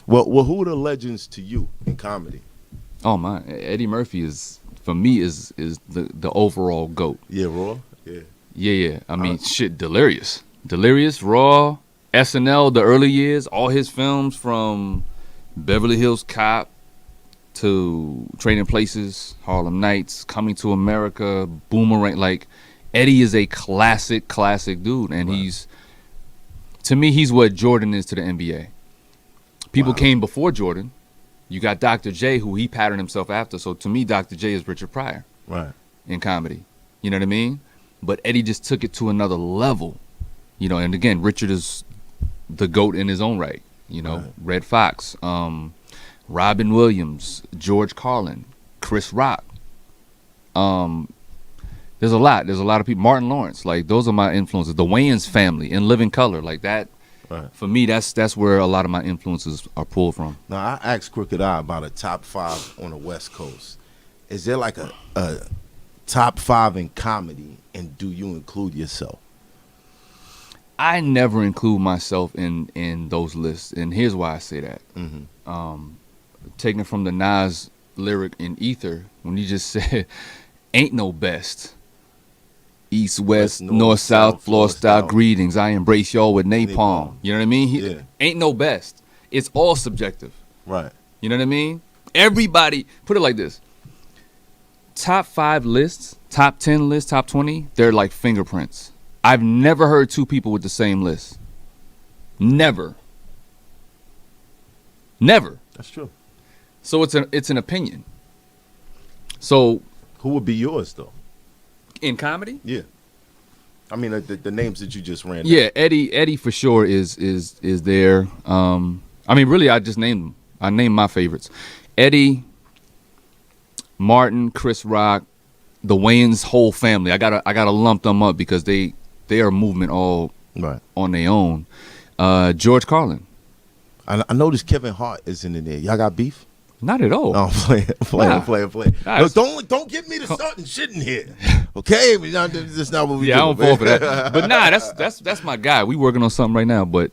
Well, who are the legends to you in comedy? Oh my, Eddie Murphy is for me is the overall GOAT. Yeah, Raw. Yeah. Yeah. I mean, shit, Delirious, Raw, SNL, the early years, all his films from Beverly Hills Cop to Trading Places, Harlem Nights, Coming to America, Boomerang. Like, Eddie is a classic dude, and he's, to me, he's what Jordan is to the NBA. People came before Jordan. You got Dr. J, who he patterned himself after. So to me, Dr. J is Richard Pryor, in comedy. You know what I mean? But Eddie just took it to another level. You know, and again, Richard is the GOAT in his own right. You know, Red Fox, Robin Williams, George Carlin, Chris Rock. There's a lot of people. Martin Lawrence, like, those are my influences. The Wayans family in Living Color, like that. Right. For me, that's where a lot of my influences are pulled from. Now, I asked Crooked Eye about a top 5 on the West Coast. Is there like a top 5 in comedy, and do you include yourself? I never include myself in those lists, and here's why I say that. Taking it from the Nas lyric in Ether, when he just said, "Ain't no best. East, West, North, South, floor style greetings. I embrace y'all with napalm." You know what I mean? Ain't no best. It's all subjective. Right. You know what I mean? Everybody, put it like this. Top 5 lists, top 10 lists, top 20, they're like fingerprints. I've never heard 2 people with the same list. Never. That's true. So it's an opinion. So who would be yours, though? In comedy? Yeah. I mean, the names that you just ran down. Yeah, Eddie for sure is there. I mean, really, I just named them. I named my favorites. Eddie, Martin, Chris Rock, the Wayans whole family. I gotta lump them up because they are a movement all on their own. George Carlin. I noticed Kevin Hart isn't in there. Y'all got beef? Not at all. No, I'm playing. Nah, Look, don't get me to starting shit in here. Okay? That's not what we do. Yeah, I don't fall for that. But nah, that's my guy. We working on something right now. But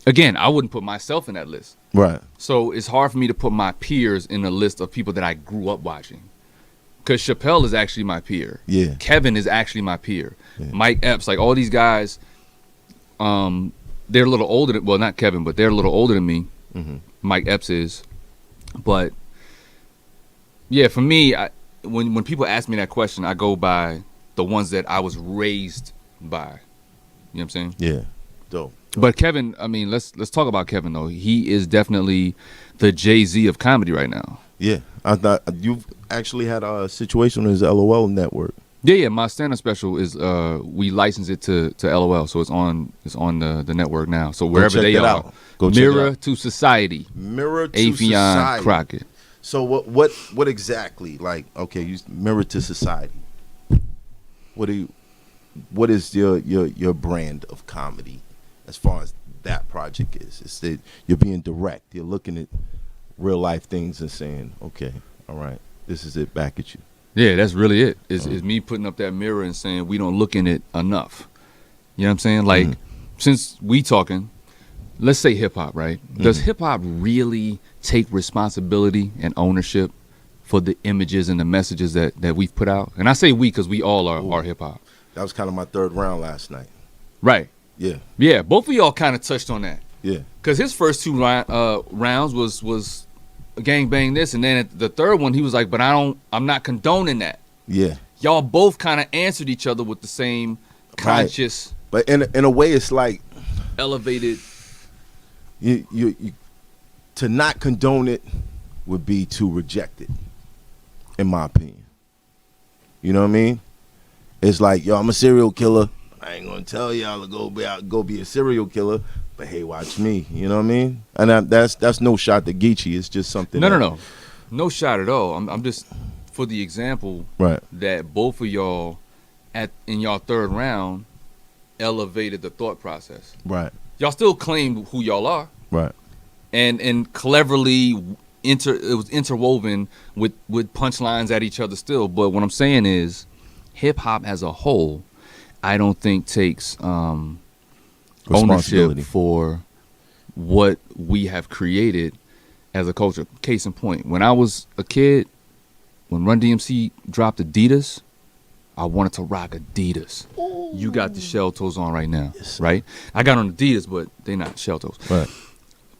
again, I wouldn't put myself in that list. Right. So it's hard for me to put my peers in a list of people that I grew up watching. Because Chappelle is actually my peer. Yeah. Kevin is actually my peer. Yeah. Mike Epps, like all these guys, they're a little older than, well, not Kevin, but they're a little older than me. Mm-hmm. Mike Epps is. But yeah, for me, when people ask me that question, I go by the ones that I was raised by. You know what I'm saying? Yeah. Dope. But Kevin, I mean, let's talk about Kevin though. He is definitely the Jay-Z of comedy right now. Yeah. I thought you've actually had a situation on his LOL network. Yeah. My stand-up special is we license it to LOL, so it's on the network now. So wherever they are, Mirror to Society. Mirror to Afion Society. Crockett. So what exactly? Like, okay, you Mirror to Society. What is your brand of comedy as far as that project is? It's that you're being direct. You're looking at real life things and saying, okay, all right, this is it back at you. Yeah, that's really it. Is me putting up that mirror and saying we don't look in it enough. You know what I'm saying? Like, since we talking, let's say hip hop, right? Does hip hop really take responsibility and ownership for the images and the messages that we've put out? And I say we because we all are hip hop. That was kind of my third round last night. Right. Yeah. Yeah. Both of y'all kind of touched on that. Yeah. Because his first 2 rounds was gang bang this, and then at the third one he was like, but I'm not condoning that. Yeah. Y'all both kind of answered each other with the same conscious, but in a way it's like elevated. You to not condone it would be to reject it, in my opinion. You know what I mean? It's like, yo, I'm a serial killer. I ain't gonna tell y'all to go be a serial killer. But hey, watch me. You know what I mean? And that's no shot to Geechee. It's just something. No shot at all. I'm just for the example that both of y'all in y'all third round elevated the thought process. Right. Y'all still claim who y'all are. Right. And cleverly it was interwoven with punchlines at each other still. But what I'm saying is, hip hop as a whole, I don't think takes ownership for what we have created as a culture. Case in point, when I was a kid, when Run DMC dropped Adidas, I wanted to rock Adidas. Ooh. You got the shell toes on right now, yes, right? I got on Adidas, but they not shell toes. Right.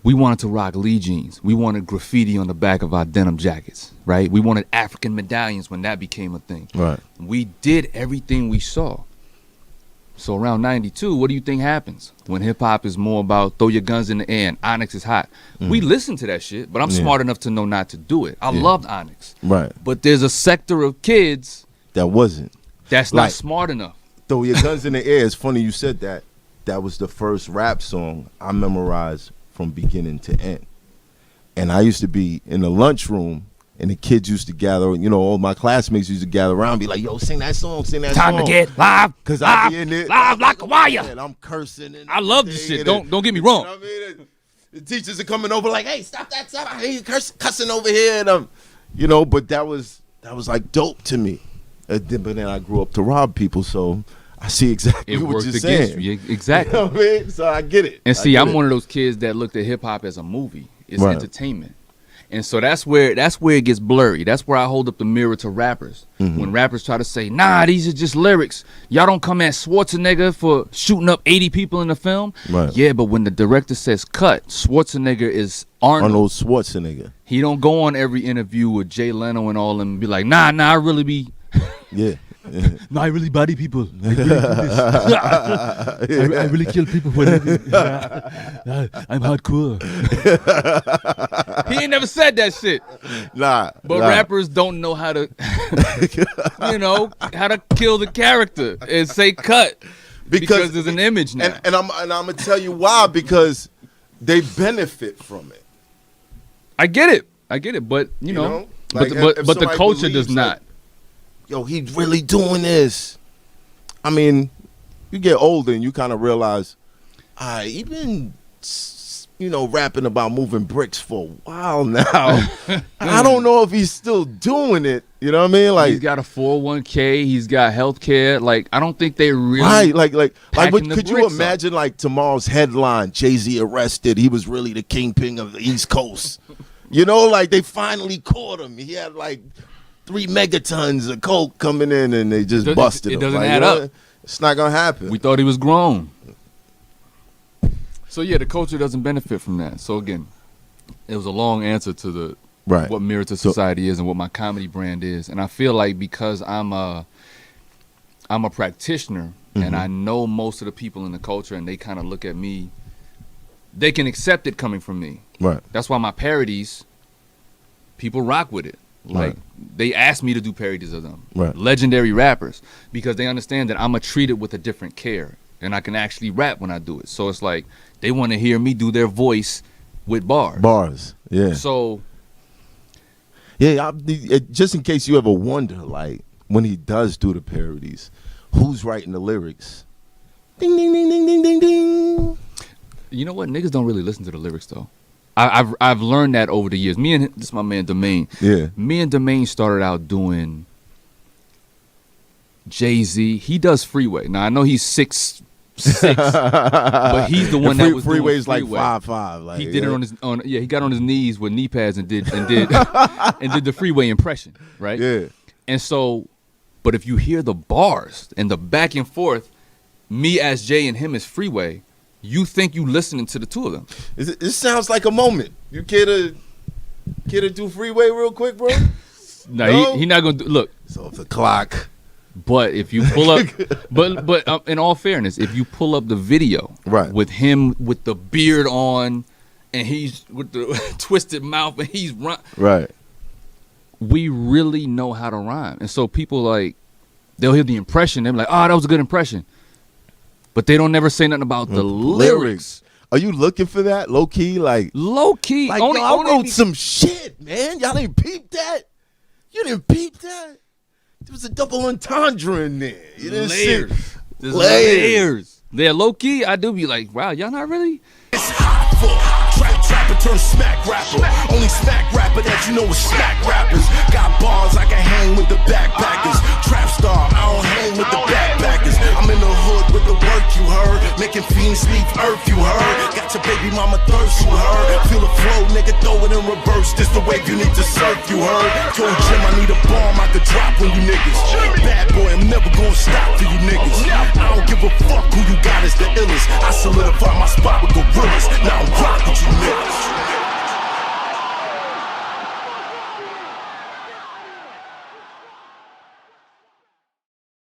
We wanted to rock Lee jeans. We wanted graffiti on the back of our denim jackets, right? We wanted African medallions when that became a thing. Right. We did everything we saw. So around 92, what do you think happens when hip-hop is more about throw your guns in the air and Onyx is hot? We listen to that shit, but I'm smart enough to know not to do it. I loved Onyx. Right. But there's a sector of kids that wasn't. That's like, not smart enough. Throw your guns in the air. It's funny you said that. That was the first rap song I memorized from beginning to end. And I used to be in the lunchroom, and the kids used to gather, you know, all my classmates used to gather around and be like, yo, sing that song, sing that song. Time to get live. Because I be in it. Live like a wire. And I'm cursing. And I love this shit. Don't get me wrong. You know what I mean? The teachers are coming over like, hey, stop that, stop. I hear you cussing over here. And you know, but that was like dope to me. But then I grew up to rob people, so I see exactly It what worked you're against saying. you. Exactly. You know what I mean? So I get it. And see, I'm one of those kids that looked at hip hop as a movie. It's entertainment. And so that's where it gets blurry. That's where I hold up the mirror to rappers. When rappers try to say, nah, these are just lyrics. Y'all don't come at Schwarzenegger for shooting up 80 people in the film. Right. Yeah, but when the director says cut, Schwarzenegger is Arnold Schwarzenegger. He don't go on every interview with Jay Leno and all them and be like, nah, I really be... Yeah. No, I really body people. I really do this. I really kill people for a living. I'm hardcore. He ain't never said that shit. Nah. But rappers don't know how to, how to kill the character and say cut because there's an image now. And I'm gonna tell you why, because they benefit from it. I get it, but Like, but if the somebody culture believes, does not. like, yo, he's really doing this. I mean, you get older and you kind of realize, he been, rapping about moving bricks for a while now. I don't know if he's still doing it. You know what I mean? Like, he's got a 401k. He's got health care. Like, I don't think they really right. Like, what, the could you bricks imagine? Like tomorrow's headline: Jay-Z arrested. He was really the kingpin of the East Coast. Like they finally caught him. He had like 3 megatons of coke coming in, and they just busted him. It doesn't like, add up. It's not gonna happen. We thought he was grown. So yeah, the culture doesn't benefit from that. So again, it was a long answer to the what Mirror to Society is and what my comedy brand is. And I feel like because I'm a practitioner and I know most of the people in the culture, and they kind of look at me, they can accept it coming from me. Right. That's why my parodies, people rock with it. Like, they ask me to do parodies of them. Right. Legendary rappers. Because they understand that I'm going to treat it with a different care. And I can actually rap when I do it. So it's like, they want to hear me do their voice with bars. Bars, yeah. So. Yeah, just in case you ever wonder, like, when he does do the parodies, who's writing the lyrics? Ding, ding, ding, ding, ding, ding, ding. You know what? Niggas don't really listen to the lyrics, though. I've learned that over the years. This is my man Domain. Yeah. Me and Domain started out doing Jay-Z. He does Freeway. Now I know he's 6'6", but he's the one that was Freeway's doing Freeway. like 5'5". Like, he did it he got on his knees with knee pads and did and did the Freeway impression, right? Yeah. And so, but if you hear the bars and the back and forth, me as Jay and him as Freeway, you think you listening to the two of them. It sounds like a moment. You care to do Freeway real quick, bro? No, he not gonna do. Look, it's off the clock. But if you pull up, but in all fairness, if you pull up the video, with him with the beard on, and he's with the twisted mouth, and he's right. We really know how to rhyme, and so people they'll hear the impression, they're like, "Oh, that was a good impression." But they don't never say nothing about the lyrics. Are you looking for that? Low key? Low key. Like, I wrote some shit, man. Y'all didn't peep that? You didn't peep that? There was a double entendre in there. You didn't Layers. see Layers. They're low key. I do be like, wow, y'all not really? It's hot for trapper turn smack rapper. Only smack rapper that you know is smack rappers. Got bars I can hang with the backpackers. Trap star, I don't hang with the backpackers. niggas. I'm in the hood with the work, you heard. Making fiends leave earth, you heard. Got your baby mama thirst, you heard. Feel the flow, nigga, throw it in reverse. This the wave you need to surf, you heard. Told Jim I need a bomb I could drop on you niggas. Bad boy, I'm never gonna stop for you niggas. I don't give a fuck who you got is the illest. I solidify my spot with gorillas. Now I'm rock with you niggas.